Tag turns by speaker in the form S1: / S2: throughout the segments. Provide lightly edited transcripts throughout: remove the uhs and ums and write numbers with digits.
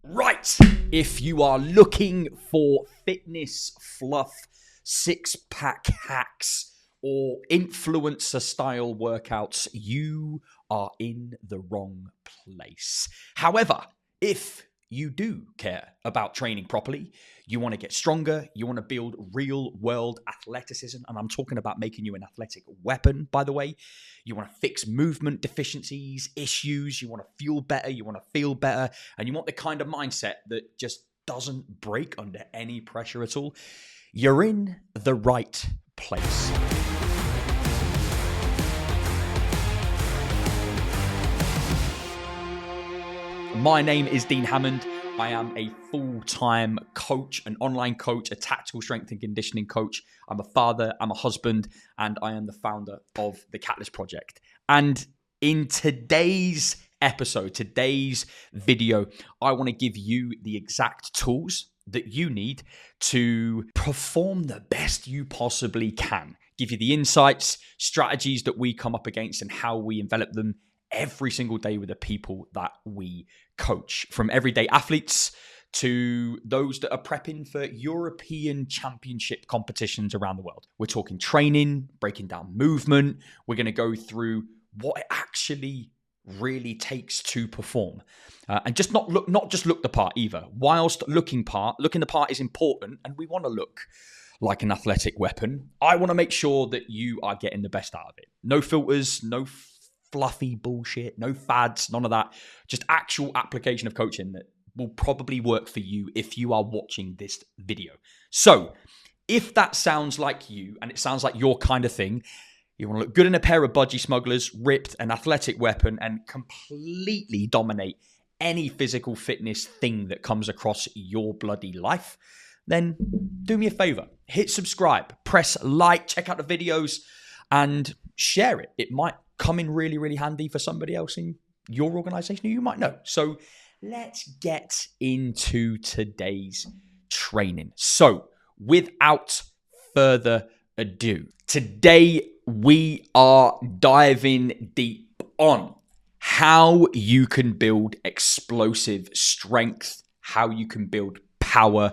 S1: Right, if you are looking for fitness fluff, six-pack hacks, or influencer-style workouts, you are in the wrong place. However, if you do care about training properly, you want to get stronger, you want to build real-world athleticism, and I'm talking about making you an athletic weapon, by the way. You want to fix movement deficiencies, issues, you want to feel better, you want to feel better, and you want the kind of mindset that just doesn't break under any pressure at all. You're in the right place. My name is Dean Hammond. I am a full-time coach, an online coach, a tactical strength and conditioning coach. I'm a father, I'm a husband, and I am the founder of the Catalyst Project. And in today's episode, today's video, I want to give you the exact tools that you need to perform the best you possibly can. Give you the insights, strategies that we come up against, and how we envelop them every single day with the people that we coach, from everyday athletes to those that are prepping for European Championship competitions around the world. We're talking training, breaking down movement. We're going to go through what it actually really takes to perform, and just not just look the part either. Whilst looking the part is important, and we want to look like an athletic weapon, I want to make sure that you are getting the best out of it. No filters, no fluffy bullshit, no fads, none of that. Just actual application of coaching that will probably work for you if you are watching this video. So if that sounds like you, and it sounds like your kind of thing, you want to look good in a pair of budgie smugglers, ripped, an athletic weapon, and completely dominate any physical fitness thing that comes across your bloody life, then do me a favor. Hit subscribe, press like, check out the videos, and share it. It might come in really, really handy for somebody else in your organization who you might know. So let's get into today's training. So without further ado, today we are diving deep on how you can build explosive strength, how you can build power,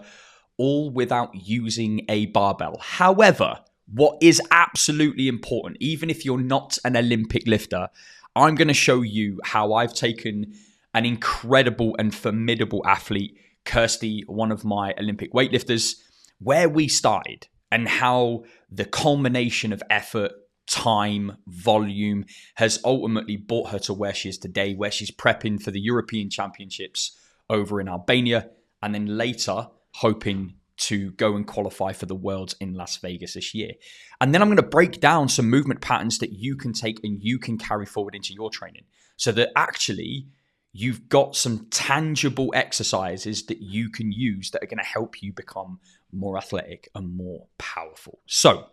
S1: all without using a barbell. However, what is absolutely important, even if you're not an Olympic lifter, I'm going to show you how I've taken an incredible and formidable athlete, Kirsty, one of my Olympic weightlifters, where we started and how the culmination of effort, time, volume has ultimately brought her to where she is today, where she's prepping for the European Championships over in Albania, and then later hoping to go and qualify for the Worlds in Las Vegas this year. And then I'm going to break down some movement patterns that you can take and you can carry forward into your training, so that actually you've got some tangible exercises that you can use that are going to help you become more athletic and more powerful. So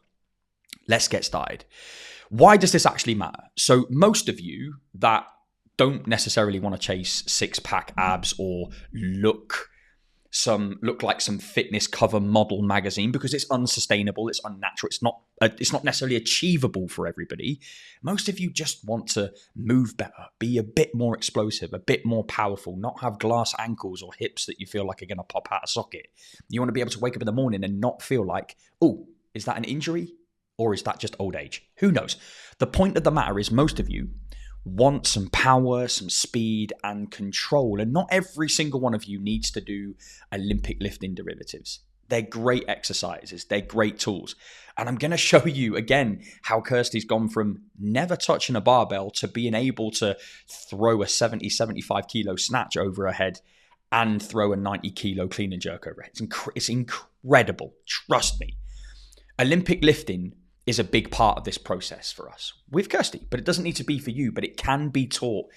S1: let's get started. Why does this actually matter? So most of you that don't necessarily want to chase six-pack abs or look like some fitness cover model magazine, because it's unsustainable, it's unnatural, it's not necessarily achievable for everybody. Most of you just want to move better, be a bit more explosive, a bit more powerful, not have glass ankles or hips that you feel like are going to pop out of socket. You want to be able to wake up in the morning and not feel like, oh, is that an injury or is that just old age? Who knows? The point of the matter is most of you want some power, some speed, and control. And not every single one of you needs to do Olympic lifting derivatives. They're great exercises. They're great tools. And I'm going to show you again how Kirsty's gone from never touching a barbell to being able to throw a 70, 75 kilo snatch over her head and throw a 90 kilo clean and jerk over her head. It's incredible. Trust me. Olympic lifting is a big part of this process for us with Kirsty, but it doesn't need to be for you, but it can be taught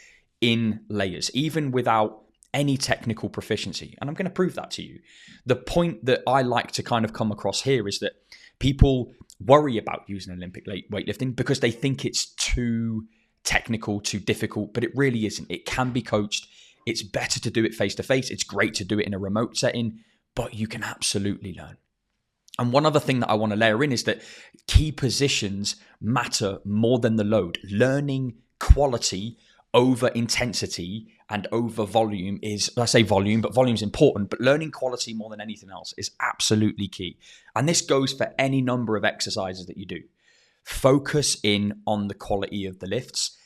S1: in layers, even without any technical proficiency. And I'm going to prove that to you. The point that I like to kind of come across here is that people worry about using Olympic weightlifting because they think it's too technical, too difficult, but it really isn't. It can be coached. It's better to do it face to face. It's great to do it in a remote setting, but you can absolutely learn. And one other thing that I want to layer in is that key positions matter more than the load. Learning quality over intensity and over volume is, I say volume, but volume's important, but learning quality more than anything else is absolutely key. And this goes for any number of exercises that you do. Focus in on the quality of the lifts,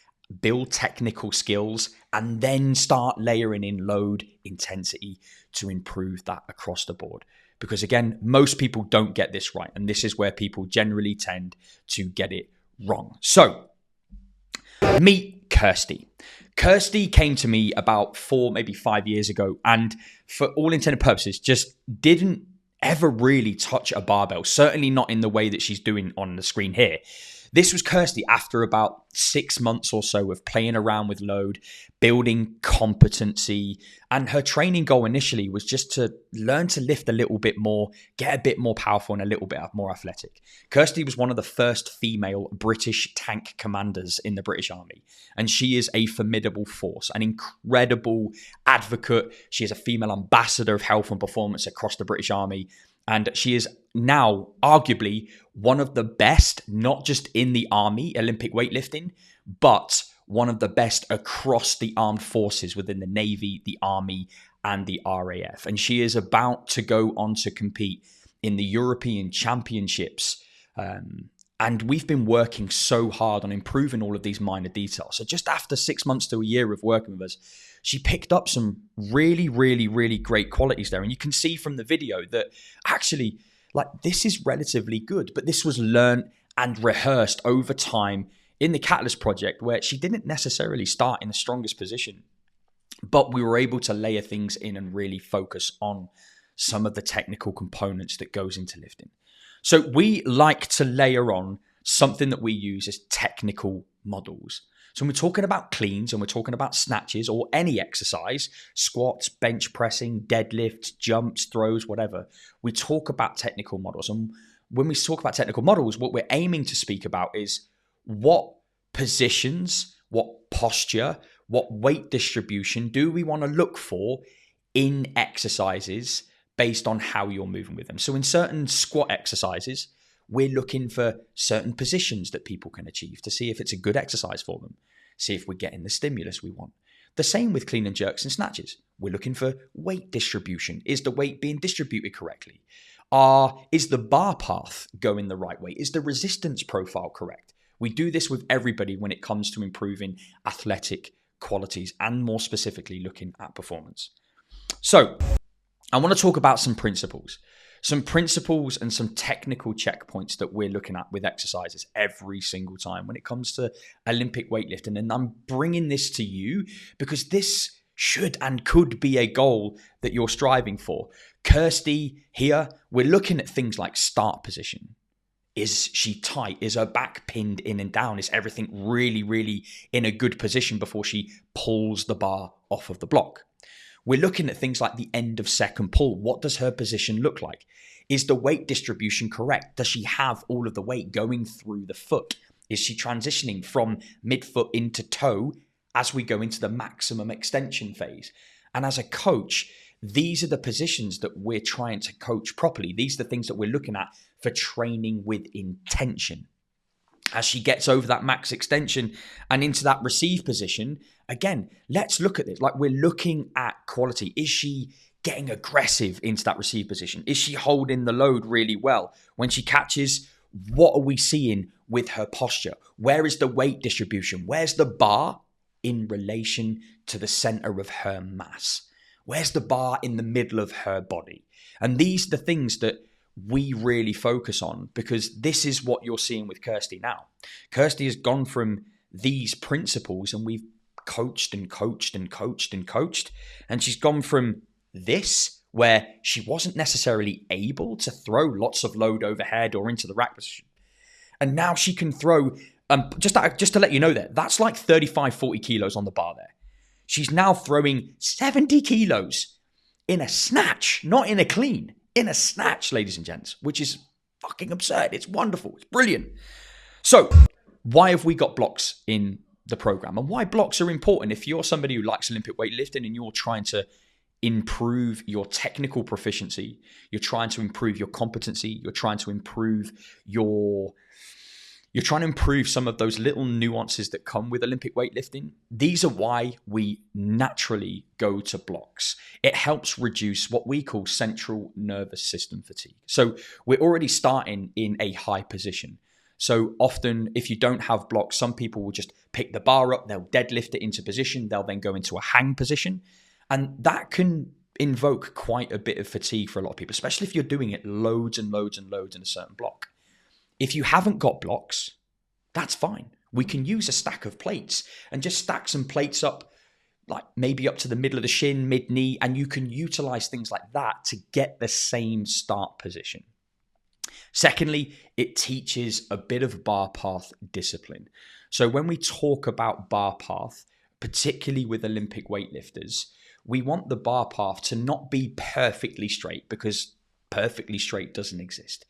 S1: build technical skills, and then start layering in load intensity to improve that across the board. Because again, most people don't get this right. And this is where people generally tend to get it wrong. So meet Kirsty. Kirsty came to me about 4, maybe 5 years ago, and for all intended purposes, just didn't ever really touch a barbell, certainly not in the way that she's doing on the screen here. This was Kirsty after about 6 months or so of playing around with load, building competency, and her training goal initially was just to learn to lift a little bit more, get a bit more powerful and a little bit more athletic. Kirsty was one of the first female British tank commanders in the British Army, and she is a formidable force, an incredible advocate. She is a female ambassador of health and performance across the British Army. And she is now arguably one of the best, not just in the Army, Olympic weightlifting, but one of the best across the armed forces within the Navy, the Army, and the RAF. And she is about to go on to compete in the European Championships. And we've been working so hard on improving all of these minor details. So just after 6 months to a year of working with us, she picked up some really, really, really great qualities there. And you can see from the video that actually, like, this is relatively good. But this was learned and rehearsed over time in the Catalyst project, where she didn't necessarily start in the strongest position. But we were able to layer things in and really focus on some of the technical components that goes into lifting. So we like to layer on something that we use as technical models. So when we're talking about cleans and we're talking about snatches or any exercise, squats, bench pressing, deadlifts, jumps, throws, whatever, we talk about technical models. And when we talk about technical models, what we're aiming to speak about is what positions, what posture, what weight distribution do we want to look for in exercises based on how you're moving with them. So in certain squat exercises, we're looking for certain positions that people can achieve to see if it's a good exercise for them, see if we're getting the stimulus we want. The same with clean and jerks and snatches. We're looking for weight distribution. Is the weight being distributed correctly? Is the bar path going the right way? Is the resistance profile correct? We do this with everybody when it comes to improving athletic qualities and more specifically looking at performance. So I want to talk about some principles and some technical checkpoints that we're looking at with exercises every single time when it comes to Olympic weightlifting. And I'm bringing this to you because this should and could be a goal that you're striving for. Kirsty here, we're looking at things like start position. Is she tight? Is her back pinned in and down? Is everything really, really in a good position before she pulls the bar off of the block? We're looking at things like the end of second pull. What does her position look like? Is the weight distribution correct? Does she have all of the weight going through the foot? Is she transitioning from midfoot into toe as we go into the maximum extension phase? And as a coach, these are the positions that we're trying to coach properly. These are the things that we're looking at for training with intention. As she gets over that max extension and into that receive position, again, let's look at this. Like, we're looking at quality. Is she getting aggressive into that receive position? Is she holding the load really well? When she catches, what are we seeing with her posture? Where is the weight distribution? Where's the bar in relation to the center of her mass? Where's the bar in the middle of her body? And these are the things that we really focus on, because this is what you're seeing with Kirsty now. Kirsty has gone from these principles, and we've coached and coached and coached and coached. And she's gone from this, where she wasn't necessarily able to throw lots of load overhead or into the rack position. And now she can throw, just to let you know that's like 35, 40 kilos on the bar there. She's now throwing 70 kilos in a snatch, not in a clean. In a snatch, ladies and gents, which is fucking absurd. It's wonderful. It's brilliant. So why have we got blocks in the program, and why blocks are important? If you're somebody who likes Olympic weightlifting and you're trying to improve your technical proficiency, you're trying to improve your competency, you're trying to improve your You're trying to improve some of those little nuances that come with Olympic weightlifting. These are why we naturally go to blocks. It helps reduce what we call central nervous system fatigue. So we're already starting in a high position. So often, if you don't have blocks, some people will just pick the bar up, they'll deadlift it into position, they'll then go into a hang position. And that can invoke quite a bit of fatigue for a lot of people, especially if you're doing it loads and loads and loads in a certain block. If you haven't got blocks, that's fine. We can use a stack of plates and just stack some plates up, like maybe up to the middle of the shin, mid-knee, and you can utilize things like that to get the same start position. Secondly, it teaches a bit of bar path discipline. So when we talk about bar path, particularly with Olympic weightlifters, we want the bar path to not be perfectly straight, because perfectly straight doesn't exist.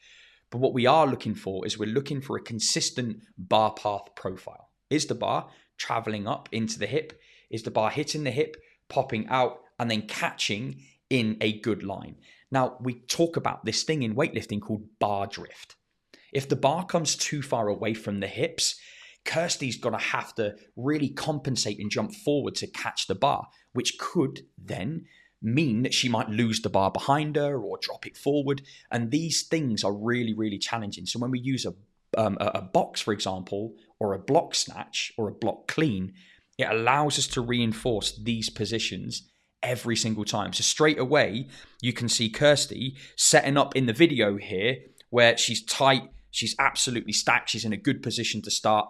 S1: But what we are looking for is we're looking for a consistent bar path profile. Is the bar traveling up into the hip? Is the bar hitting the hip, popping out, and then catching in a good line? Now, we talk about this thing in weightlifting called bar drift. If the bar comes too far away from the hips, Kirsty's going to have to really compensate and jump forward to catch the bar, which could then mean that she might lose the bar behind her or drop it forward. And these things are really, really challenging. So when we use a box, for example, or a block snatch or a block clean, it allows us to reinforce these positions every single time. So straight away, you can see Kirsty setting up in the video here where she's tight, she's absolutely stacked, she's in a good position to start.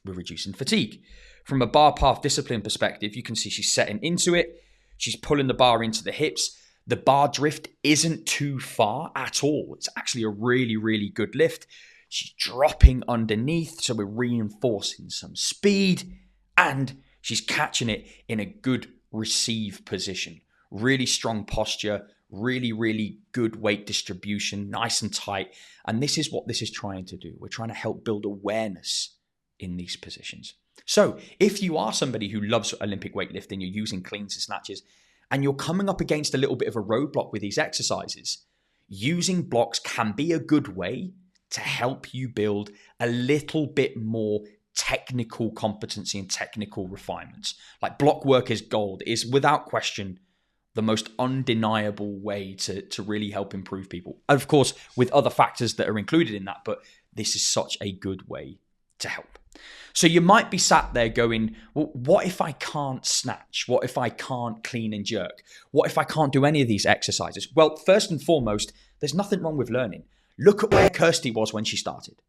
S1: We're reducing fatigue. From a bar path discipline perspective, you can see she's setting into it. She's pulling the bar into the hips. The bar drift isn't too far at all. It's actually a really, really good lift. She's dropping underneath, so we're reinforcing some speed, and she's catching it in a good receive position. Really strong posture, really, really good weight distribution, nice and tight. And this is what this is trying to do. We're trying to help build awareness in these positions. So if you are somebody who loves Olympic weightlifting, you're using cleans and snatches, and you're coming up against a little bit of a roadblock with these exercises, using blocks can be a good way to help you build a little bit more technical competency and technical refinements. Like block work is gold. It is without question the most undeniable way to really help improve people. Of course, with other factors that are included in that, but this is such a good way to help. So you might be sat there going, well, what if I can't snatch? What if I can't clean and jerk? What if I can't do any of these exercises? Well, first and foremost, there's nothing wrong with learning. Look at where Kirsty was when she started.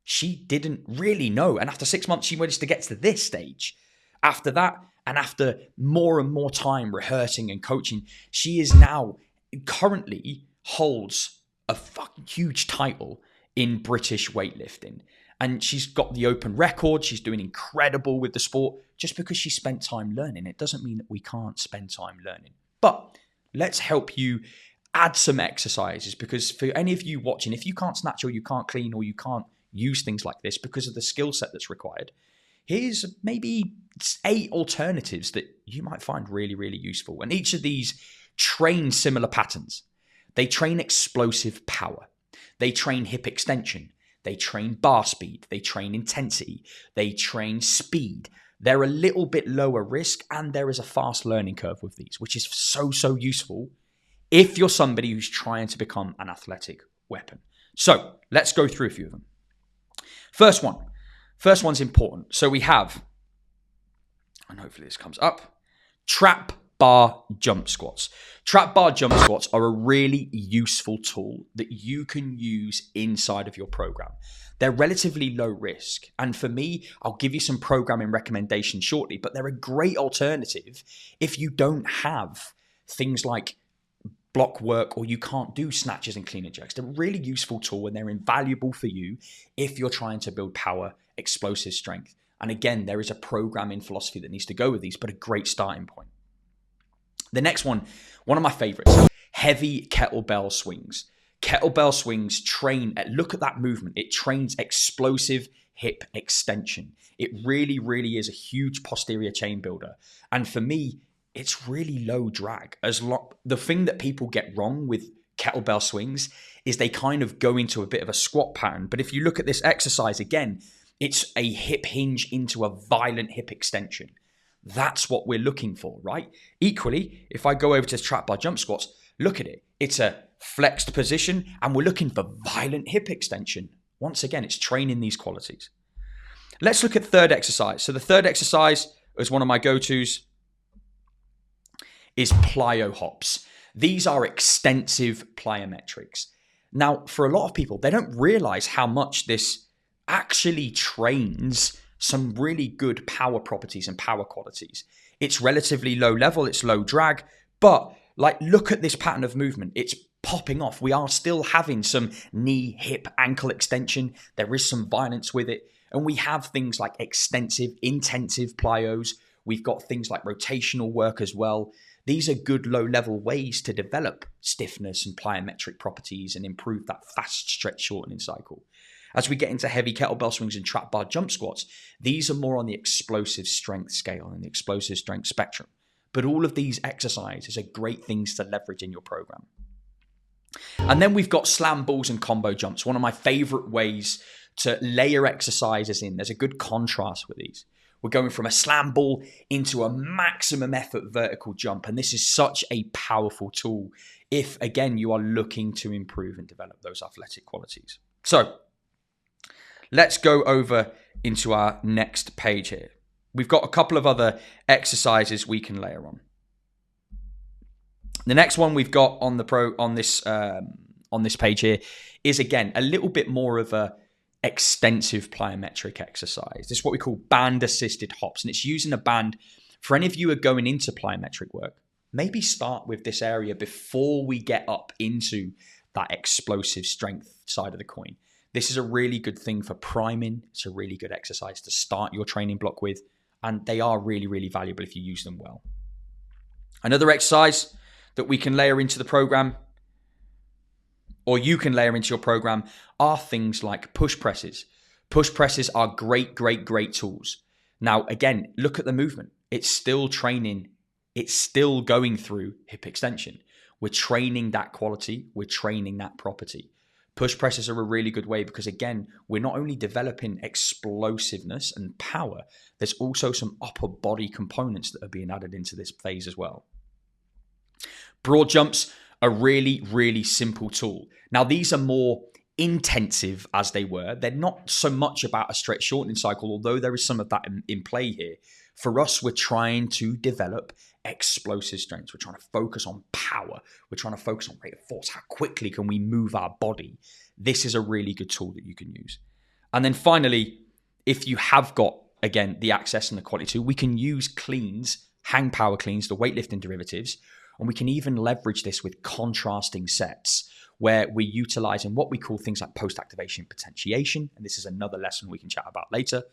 S1: She didn't really know. And after 6 months, she managed to get to this stage. After that, and after more and more time rehearsing and coaching, she is now currently holds a fucking huge title in British weightlifting. And she's got the open record. She's doing incredible with the sport just because she spent time learning. It doesn't mean that we can't spend time learning. But let's help you add some exercises, because for any of you watching, if you can't snatch or you can't clean or you can't use things like this because of the skill set that's required, here's maybe 8 alternatives that you might find really, really useful. And each of these train similar patterns. They train explosive power. They train hip extension. They train bar speed. They train intensity. They train speed. They're a little bit lower risk, and there is a fast learning curve with these, which is so, so useful if you're somebody who's trying to become an athletic weapon. So let's go through a few of them. First one's important. So we have, and hopefully this comes up, trap bar jump squats. Trap bar jump squats are a really useful tool that you can use inside of your program. They're relatively low risk. And for me, I'll give you some programming recommendations shortly, but they're a great alternative if you don't have things like block work or you can't do snatches and clean and jerks. They're a really useful tool and they're invaluable for you if you're trying to build power, explosive strength. And again, there is a programming philosophy that needs to go with these, but a great starting point. The next one of my favorites, heavy kettlebell swings. Kettlebell swings train, look at that movement. It trains explosive hip extension. It really, really is a huge posterior chain builder. And for me, it's really low drag. The thing that people get wrong with kettlebell swings is they kind of go into a bit of a squat pattern. But if you look at this exercise again, it's a hip hinge into a violent hip extension. That's what we're looking for, right? Equally, if I go over to trap bar jump squats, look at it. It's a flexed position and we're looking for violent hip extension. Once again, it's training these qualities. Let's look at third exercise. So the third exercise is one of my go-tos is plyo hops. These are extensive plyometrics. Now, for a lot of people, they don't realize how much this actually trains some really good power properties and power qualities. It's relatively low level, it's low drag, but like look at this pattern of movement. It's popping off. We are still having some knee, hip, ankle extension. There is some violence with it. And we have things like extensive, intensive plyos. We've got things like rotational work as well. These are good low-level ways to develop stiffness and plyometric properties and improve that fast stretch shortening cycle. As we get into heavy kettlebell swings and trap bar jump squats, these are more on the explosive strength scale and the explosive strength spectrum. But all of these exercises are great things to leverage in your program. And then we've got slam balls and combo jumps, one of my favorite ways to layer exercises in. There's a good contrast with these. We're going from a slam ball into a maximum effort vertical jump. And this is such a powerful tool if, again, you are looking to improve and develop those athletic qualities. So let's go over into our next page here. We've got a couple of other exercises we can layer on. The next one we've got on this page here is, again, a little bit more of a extensive plyometric exercise. This is what we call band-assisted hops, and it's using a band. For any of you who are going into plyometric work, maybe start with this area before we get up into that explosive strength side of the coin. This is a really good thing for priming. It's a really good exercise to start your training block with, and they are really, really valuable if you use them well. Another exercise that we can layer into the program, or you can layer into your program, are things like push presses. Push presses are great, great, great tools. Now, again, look at the movement. It's still training. It's still going through hip extension. We're training that quality. We're training that property. Push presses are a really good way because, again, we're not only developing explosiveness and power, there's also some upper body components that are being added into this phase as well. Broad jumps, a really, really simple tool. Now, these are more intensive as they were. They're not so much about a stretch shortening cycle, although there is some of that in play here. For us, we're trying to develop explosive strengths. We're trying to focus on power. We're trying to focus on rate of force. How quickly can we move our body? This is a really good tool that you can use. And then finally, if you have got, again, the access and the quality tool, we can use cleans, hang power cleans, the weightlifting derivatives, and we can even leverage this with contrasting sets where we're utilizing what we call things like post-activation potentiation. And this is another lesson we can chat about later.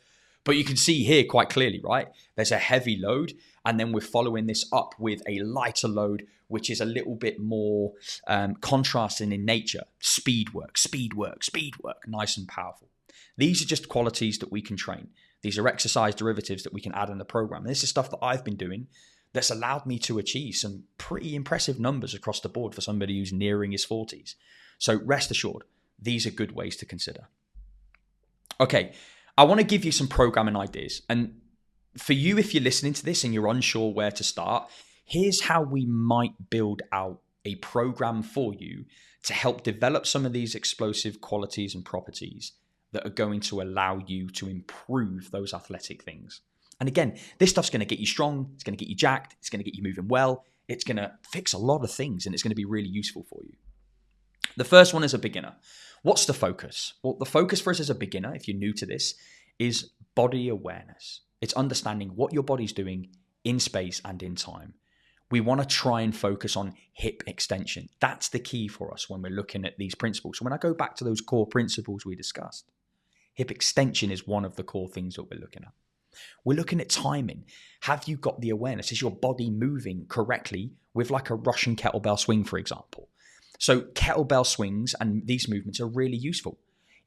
S1: But you can see here quite clearly, right? There's a heavy load, and then we're following this up with a lighter load, which is a little bit more contrasting in nature. Speed work, speed work, speed work, nice and powerful. These are just qualities that we can train. These are exercise derivatives that we can add in the program. And this is stuff that I've been doing that's allowed me to achieve some pretty impressive numbers across the board for somebody who's nearing his 40s. So rest assured, these are good ways to consider. Okay, I want to give you some programming ideas. And for you, if you're listening to this and you're unsure where to start, here's how we might build out a program for you to help develop some of these explosive qualities and properties that are going to allow you to improve those athletic things. And again, this stuff's going to get you strong. It's going to get you jacked. It's going to get you moving well. It's going to fix a lot of things, and it's going to be really useful for you. The first one is a beginner. What's the focus? Well, the focus for us as a beginner, if you're new to this, is body awareness. It's understanding what your body's doing in space and in time. We want to try and focus on hip extension. That's the key for us when we're looking at these principles. So when I go back to those core principles we discussed, hip extension is one of the core things that we're looking at. We're looking at timing. Have you got the awareness? Is your body moving correctly with like a Russian kettlebell swing, for example? So kettlebell swings and these movements are really useful.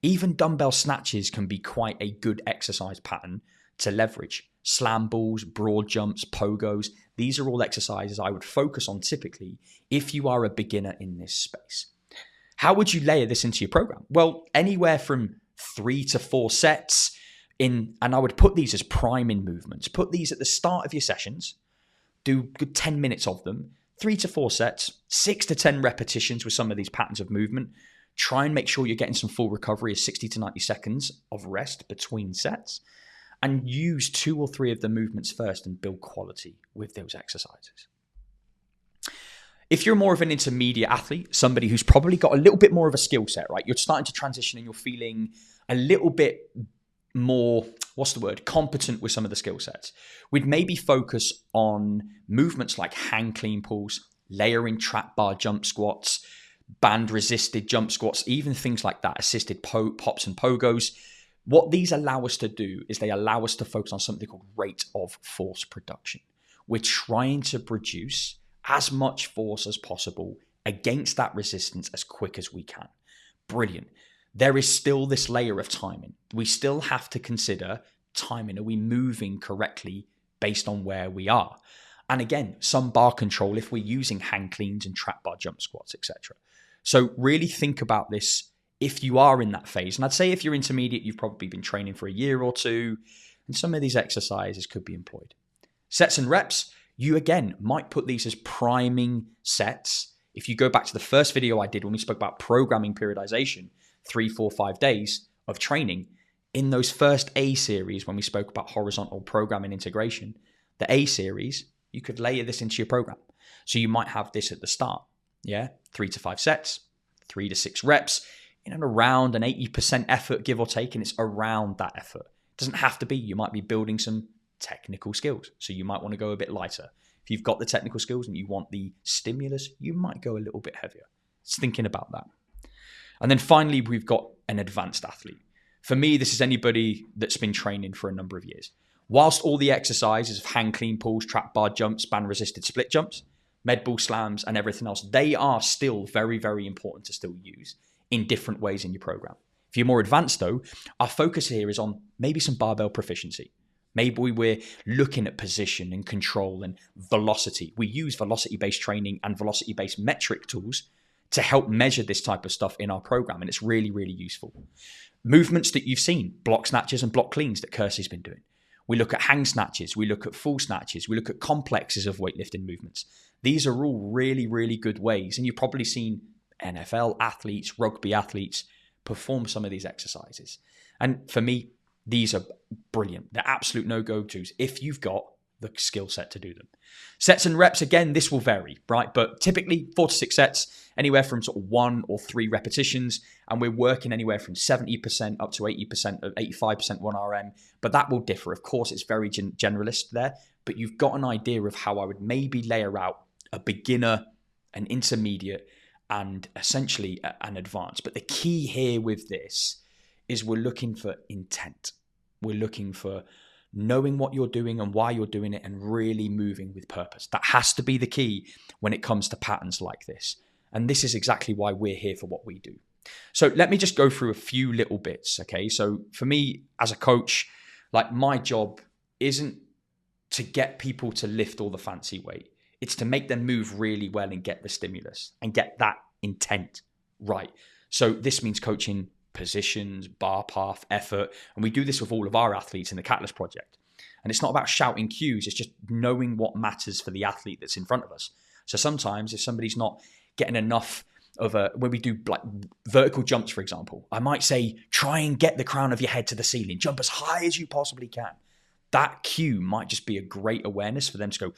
S1: Even dumbbell snatches can be quite a good exercise pattern to leverage. slam balls, broad jumps, pogos. These are all exercises I would focus on typically if you are a beginner in this space. How would you layer this into your program? Well, anywhere from 3 to 4 sets and I would put these as priming movements. Put these at the start of your sessions, do good 10 minutes of them, 3 to 4 sets, 6 to 10 repetitions with some of these patterns of movement. Try and make sure you're getting some full recovery of 60 to 90 seconds of rest between sets, and use 2 or 3 of the movements first and build quality with those exercises. If you're more of an intermediate athlete, somebody who's probably got a little bit more of a skill set, right? You're starting to transition and you're feeling a little bit more, competent with some of the skill sets. We'd maybe focus on movements like hang clean pulls, layering trap bar jump squats, band resisted jump squats, even things like that, assisted pops and pogos. What these allow us to do is they allow us to focus on something called rate of force production. We're trying to produce as much force as possible against that resistance as quick as we can. Brilliant. There is still this layer of timing. We still have to consider timing. Are we moving correctly based on where we are? And again, some bar control if we're using hang cleans and trap bar jump squats, etc. So really think about this if you are in that phase. And I'd say if you're intermediate, you've probably been training for a year or two, and some of these exercises could be employed. Sets and reps, you again might put these as priming sets. If you go back to the first video I did when we spoke about programming periodization, 3, 4, 5 days of training, in those first A series when we spoke about horizontal programming integration, the A series, you could layer this into your program. So you might have this at the start, 3 to 5 sets, 3 to 6 reps, in and around an 80% effort, give or take, and it's around that effort. It doesn't have to be. You might be building some technical skills, so you might want to go a bit lighter. If you've got the technical skills and you want the stimulus, you might go a little bit heavier. Just thinking about that. And then finally, we've got an advanced athlete. For me, this is anybody that's been training for a number of years. Whilst all the exercises of hang clean pulls, trap bar jumps, band resisted split jumps, med ball slams, and everything else, they are still very, very important to still use in different ways in your program. If you're more advanced though, our focus here is on maybe some barbell proficiency. Maybe we're looking at position and control and velocity. We use velocity-based training and velocity-based metric tools to help measure this type of stuff in our program, and it's really, really useful. Movements that you've seen, block snatches and block cleans that Kirsty's been doing. We look at hang snatches, we look at full snatches, we look at complexes of weightlifting movements. These are all really, really good ways, and you've probably seen NFL athletes, rugby athletes perform some of these exercises. And for me, these are brilliant. They're absolute no-go-tos if you've got the skill set to do them. Sets and reps, again, this will vary, right? But typically 4 to 6 sets, anywhere from sort of 1 or 3 repetitions, and we're working anywhere from 70% up to 80%, 85% 1RM, but that will differ. Of course, it's very generalist there, but you've got an idea of how I would maybe layer out a beginner, an intermediate, and essentially an advanced. But the key here with this is we're looking for intent. We're looking for knowing what you're doing and why you're doing it and really moving with purpose. That has to be the key when it comes to patterns like this. And this is exactly why we're here for what we do. So let me just go through a few little bits, okay? So for me as a coach, like my job isn't to get people to lift all the fancy weight. It's to make them move really well and get the stimulus and get that intent right. So this means coaching positions, bar path, effort. And we do this with all of our athletes in the Catalyst project. And it's not about shouting cues. It's just knowing what matters for the athlete that's in front of us. So sometimes if somebody's not getting enough of when we do like vertical jumps, for example, I might say, try and get the crown of your head to the ceiling, jump as high as you possibly can. That cue might just be a great awareness for them to go,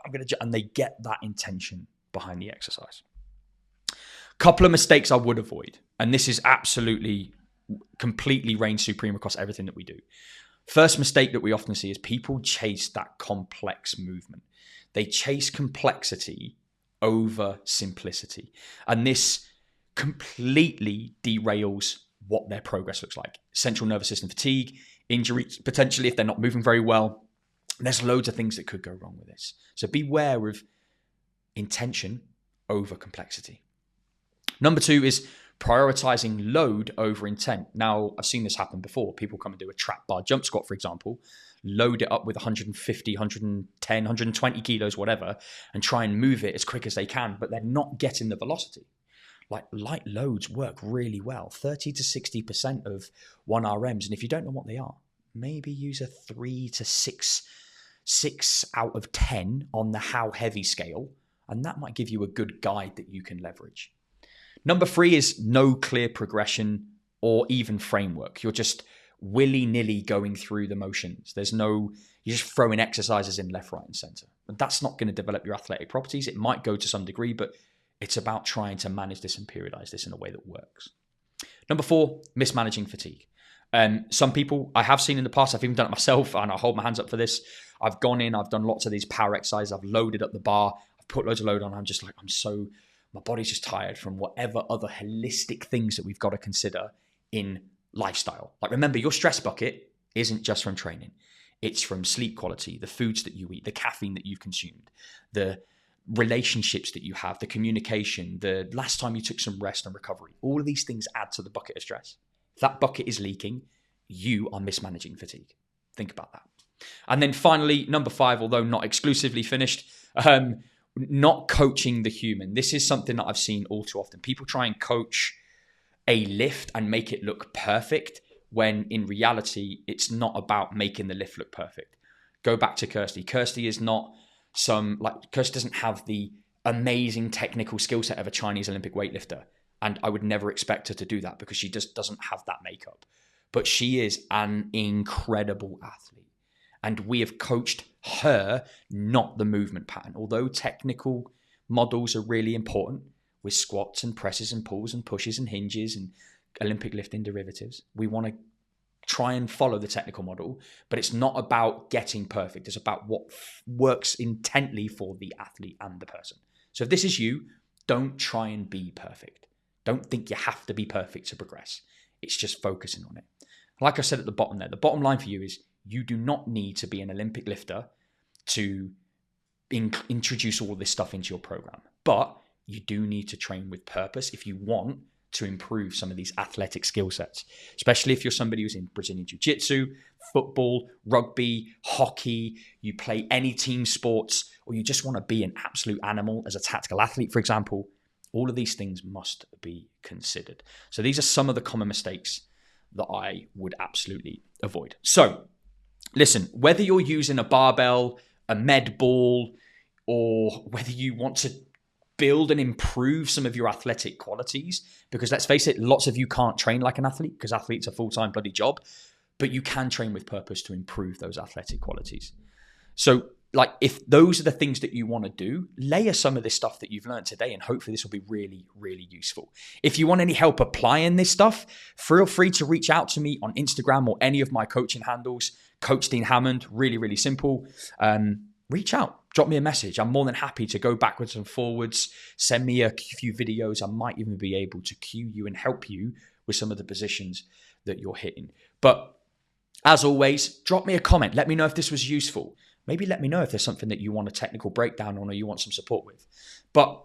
S1: I'm going to jump, and they get that intention behind the exercise. Couple of mistakes I would avoid, and this is absolutely completely reigns supreme across everything that we do. First mistake that we often see is people chase that complex movement. They chase complexity over simplicity, and this completely derails what their progress looks like. Central nervous system fatigue, injuries, potentially if they're not moving very well. There's loads of things that could go wrong with this. So beware of intention over complexity. Number 2 is prioritizing load over intent. Now, I've seen this happen before. People come and do a trap bar jump squat, for example. load it up with 150, 110, 120 kilos, whatever, and try and move it as quick as they can, but they're not getting the velocity. Like light loads work really well, 30 to 60% of 1RMs. And if you don't know what they are, maybe use a 3 to 6 out of 10 on the how heavy scale. And that might give you a good guide that you can leverage. Number 3 is no clear progression or even framework. You're just willy-nilly going through the motions. You're just throwing exercises in left, right, and center. And that's not going to develop your athletic properties. It might go to some degree, but it's about trying to manage this and periodize this in a way that works. Number 4, mismanaging fatigue. Some people I have seen in the past, I've even done it myself, and I hold my hands up for this. I've gone in, I've done lots of these power exercises, I've loaded up the bar, I've put loads of load on, my body's just tired from whatever other holistic things that we've got to consider in lifestyle. Like, remember, your stress bucket isn't just from training. It's from sleep quality, the foods that you eat, the caffeine that you've consumed, the relationships that you have, the communication, the last time you took some rest and recovery. All of these things add to the bucket of stress. If that bucket is leaking, you are mismanaging fatigue. Think about that. And then finally, number 5, although not exclusively finished, not coaching the human. This is something that I've seen all too often. People try and coach a lift and make it look perfect, when in reality, it's not about making the lift look perfect. Go back to Kirsty. Kirsty doesn't have the amazing technical skill set of a Chinese Olympic weightlifter. And I would never expect her to do that because she just doesn't have that makeup. But she is an incredible athlete. And we have coached her, not the movement pattern. Although technical models are really important with squats and presses and pulls and pushes and hinges and Olympic lifting derivatives, we want to try and follow the technical model, but it's not about getting perfect. It's about what works intently for the athlete and the person. So if this is you, don't try and be perfect. Don't think you have to be perfect to progress. It's just focusing on it. Like I said at the bottom there, the bottom line for you is you do not need to be an Olympic lifter to introduce all this stuff into your program. But you do need to train with purpose if you want to improve some of these athletic skill sets, especially if you're somebody who's in Brazilian Jiu-Jitsu, football, rugby, hockey, you play any team sports, or you just want to be an absolute animal as a tactical athlete, for example. All of these things must be considered. So these are some of the common mistakes that I would absolutely avoid. So listen, whether you're using a barbell, a med ball, or whether you want to build and improve some of your athletic qualities, because let's face it, lots of you can't train like an athlete because athletes are a full-time bloody job, but you can train with purpose to improve those athletic qualities. So like, if those are the things that you want to do, layer some of this stuff that you've learned today, and hopefully this will be really, really useful. If you want any help applying this stuff, feel free to reach out to me on Instagram or any of my coaching handles, Coach Dean Hammond, really, really simple. Reach out, drop me a message. I'm more than happy to go backwards and forwards, send me a few videos. I might even be able to cue you and help you with some of the positions that you're hitting. But as always, drop me a comment. Let me know if this was useful. Maybe let me know if there's something that you want a technical breakdown on or you want some support with. But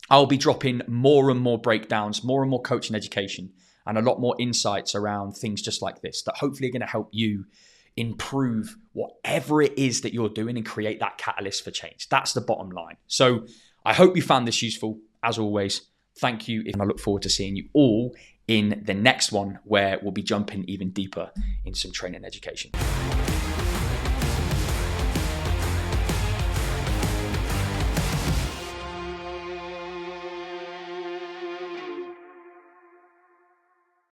S1: I'll be dropping more and more breakdowns, more and more coaching education, and a lot more insights around things just like this that hopefully are going to help you improve whatever it is that you're doing and create that catalyst for change. That's the bottom line. So I hope you found this useful. As always, thank you. And I look forward to seeing you all in the next one, where we'll be jumping even deeper in some training education.